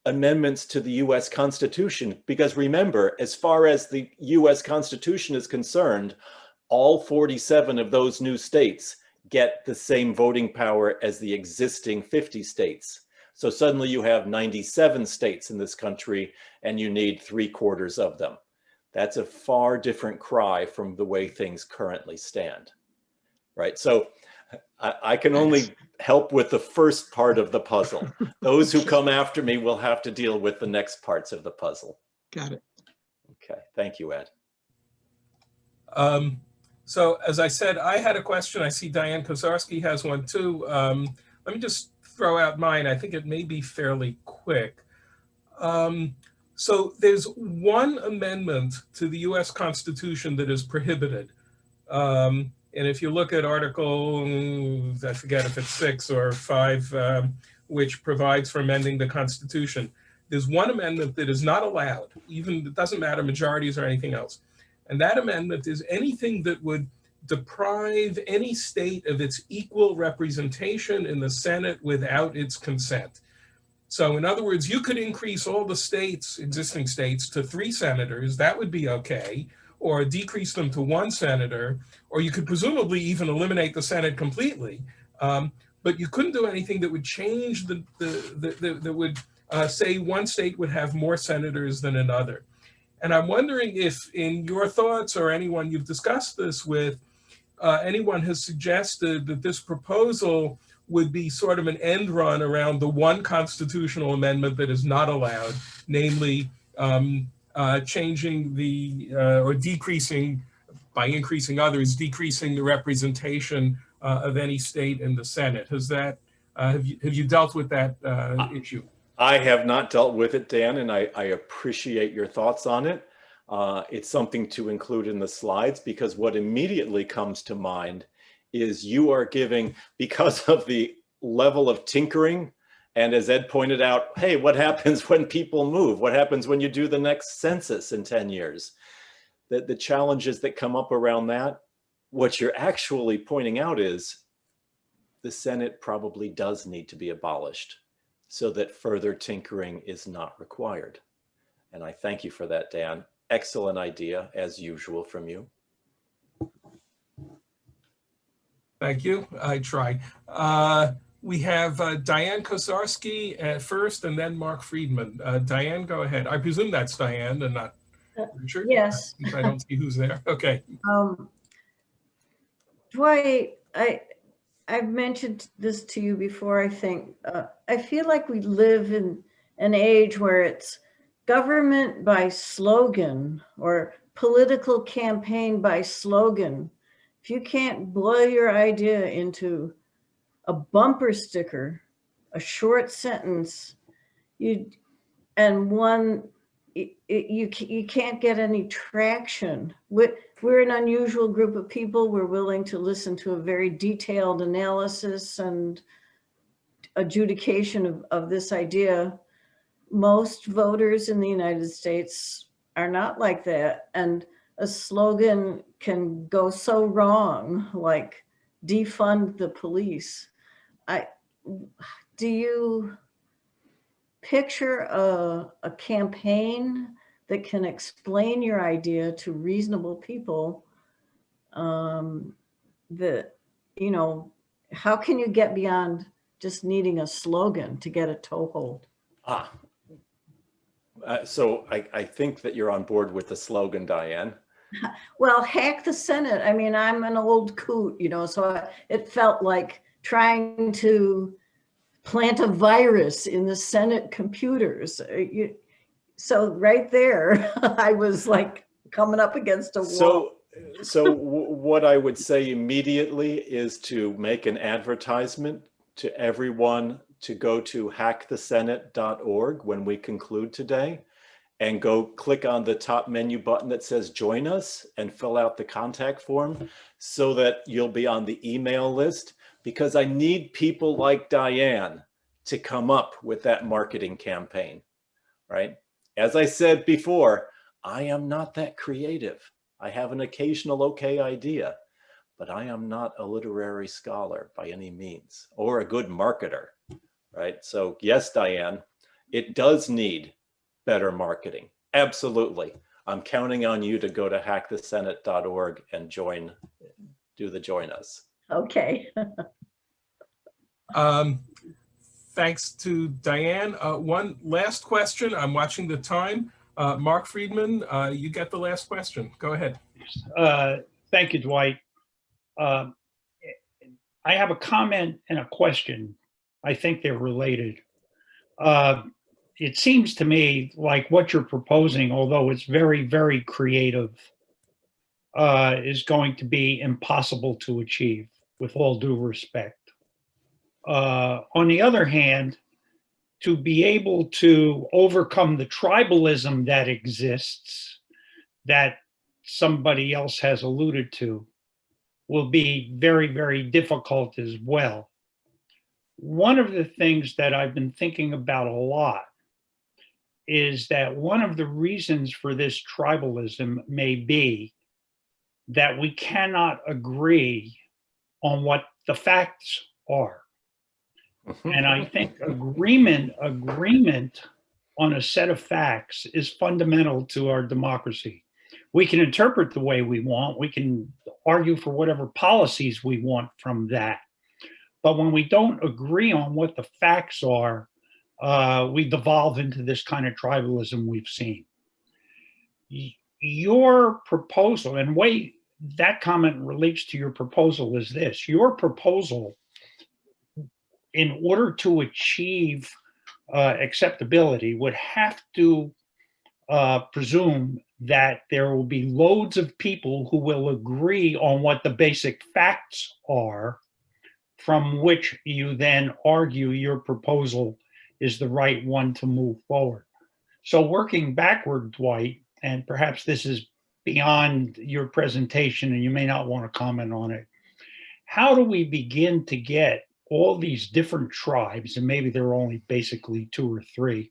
amendments to the US Constitution. Because remember, as far as the US Constitution is concerned, all 47 of those new states get the same voting power as the existing 50 states. So suddenly you have 97 states in this country, and you need 3/4 of them. That's a far different cry from the way things currently stand, right? So I can only help with the first part of the puzzle. Those who come after me will have to deal with the next parts of the puzzle. Got it. Okay, thank you, Ed. So as I said, I had a question. I see Diane Kozarski has one too. Let me just throw out mine. I think it may be fairly quick. So there's one amendment to the US Constitution that is prohibited. And if you look at Article, I forget if it's 6 or 5, which provides for amending the Constitution, there's one amendment that is not allowed, even it doesn't matter majorities or anything else. And that amendment is anything that would deprive any state of its equal representation in the Senate without its consent. So in other words, you could increase all the states, existing states, to 3 senators, that would be okay, or decrease them to 1 senator, or you could presumably even eliminate the Senate completely. But you couldn't do anything that would change that would say one state would have more senators than another. And I'm wondering if in your thoughts or anyone you've discussed this with, anyone has suggested that this proposal would be sort of an end run around the one constitutional amendment that is not allowed, namely changing the, or decreasing, by increasing others, decreasing the representation of any state in the Senate. Has that, have you dealt with that issue? I have not dealt with it, Dan, and I appreciate your thoughts on it. It's something to include in the slides, because what immediately comes to mind is you are giving, because of the level of tinkering, and as Ed pointed out, hey, what happens when people move? What happens when you do the next census in 10 years? The challenges that come up around that, what you're actually pointing out is the Senate probably does need to be abolished so that further tinkering is not required. And I thank you for that, Dan. Excellent idea, as usual, from you. Thank you. I try. We have Diane Kozarski at first, and then Mark Friedman. Diane, go ahead. I presume that's Diane and not Richard. Yes. I don't see who's there. Okay. Dwight, I've mentioned this to you before, I think. I feel like we live in an age where it's government by slogan or political campaign by slogan. If you can't boil your idea into a bumper sticker, a short sentence, you can't get any traction. We're an unusual group of people. We're willing to listen to a very detailed analysis and adjudication of this idea. Most voters in the United States are not like that. And a slogan can go so wrong, like defund the police. Do you picture a campaign that can explain your idea to reasonable people? That, you know, how can you get beyond just needing a slogan to get a toehold? So I think that you're on board with the slogan, Diane. Well, hack the Senate. I mean, I'm an old coot, you know, so it felt like trying to plant a virus in the Senate computers. So right there, I was like coming up against a wall. So what I would say immediately is to make an advertisement to everyone to go to hackthesenate.org when we conclude today, and go click on the top menu button that says join us and fill out the contact form so that you'll be on the email list, because I need people like Diane to come up with that marketing campaign, right? As I said before, I am not that creative. I have an occasional okay idea, but I am not a literary scholar by any means, or a good marketer, right? So yes, Diane, it does need better marketing. Absolutely. I'm counting on you to go to hackthesenate.org and do the join us. Okay. Thanks to Diane. One last question. I'm watching the time. Mark Friedman, you get the last question. Go ahead. Thank you, Dwight. I have a comment and a question. I think they're related. It seems to me like what you're proposing, although it's very, very creative, is going to be impossible to achieve, with all due respect. On the other hand, to be able to overcome the tribalism that exists, that somebody else has alluded to, will be very, very difficult as well. One of the things that I've been thinking about a lot is that one of the reasons for this tribalism may be that we cannot agree on what the facts are. And I think agreement on a set of facts is fundamental to our democracy. We can interpret the way we want. We can argue for whatever policies we want from that. But when we don't agree on what the facts are, we devolve into this kind of tribalism we've seen. Your proposal, and way that comment relates to your proposal, is this. Your proposal, in order to achieve acceptability, would have to presume that there will be loads of people who will agree on what the basic facts are, from which you then argue your proposal is the right one to move forward. So working backward, Dwight, and perhaps this is beyond your presentation and you may not want to comment on it, how do we begin to get all these different tribes, and maybe there are only basically 2 or 3,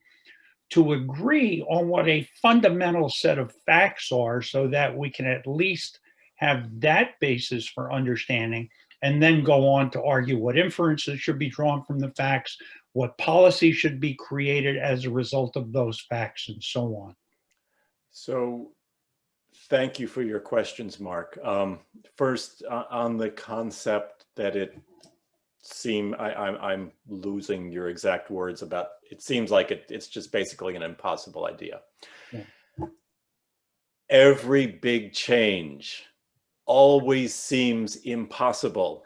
to agree on what a fundamental set of facts are, so that we can at least have that basis for understanding, and then go on to argue what inferences should be drawn from the facts, what policy should be created as a result of those facts, and so on. So thank you for your questions, Mark. First, on the concept that I'm losing your exact words about, it seems like it's just basically an impossible idea. Yeah. Every big change always seems impossible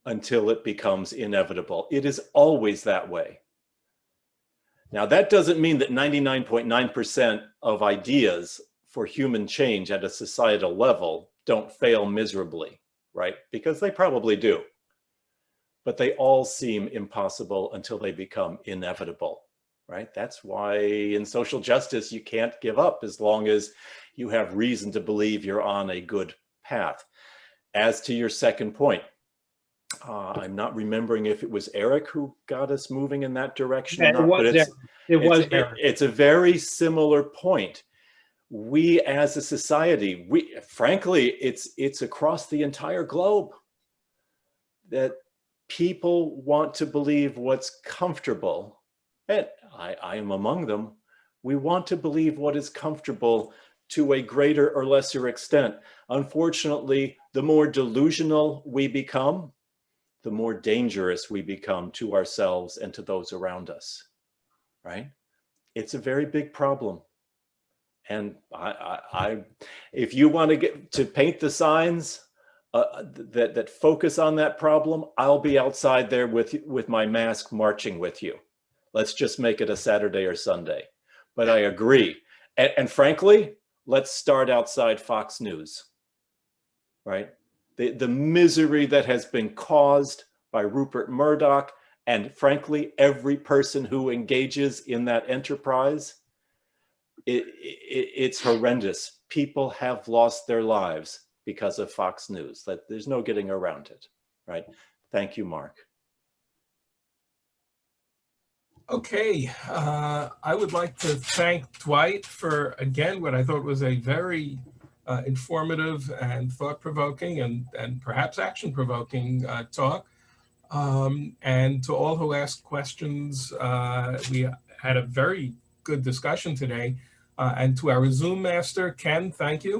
until it becomes inevitable. It is always that way. Now, that doesn't mean that 99.9% of ideas for human change at a societal level don't fail miserably, right? Because they probably do. But they all seem impossible until they become inevitable, right? That's why in social justice, you can't give up as long as you have reason to believe you're on a good path. As to your second point, I'm not remembering if it was Eric who got us moving in that direction or not, but it's a very similar point. We as a society, frankly, it's across the entire globe that people want to believe what's comfortable, and I am among them. We want to believe what is comfortable to a greater or lesser extent. Unfortunately, the more delusional we become, the more dangerous we become to ourselves and to those around us, right? It's a very big problem. And if you want to get to paint the signs that focus on that problem, I'll be outside there with my mask marching with you. Let's just make it a Saturday or Sunday. But I agree. And frankly, let's start outside Fox News, right? The misery that has been caused by Rupert Murdoch, and frankly, every person who engages in that enterprise, it's horrendous. People have lost their lives because of Fox News. There's no getting around it, right? Thank you, Mark. Okay, I would like to thank Dwight for, again, what I thought was a very informative and thought-provoking and perhaps action-provoking talk. And to all who asked questions, we had a very good discussion today. And to our Zoom master, Ken, thank you.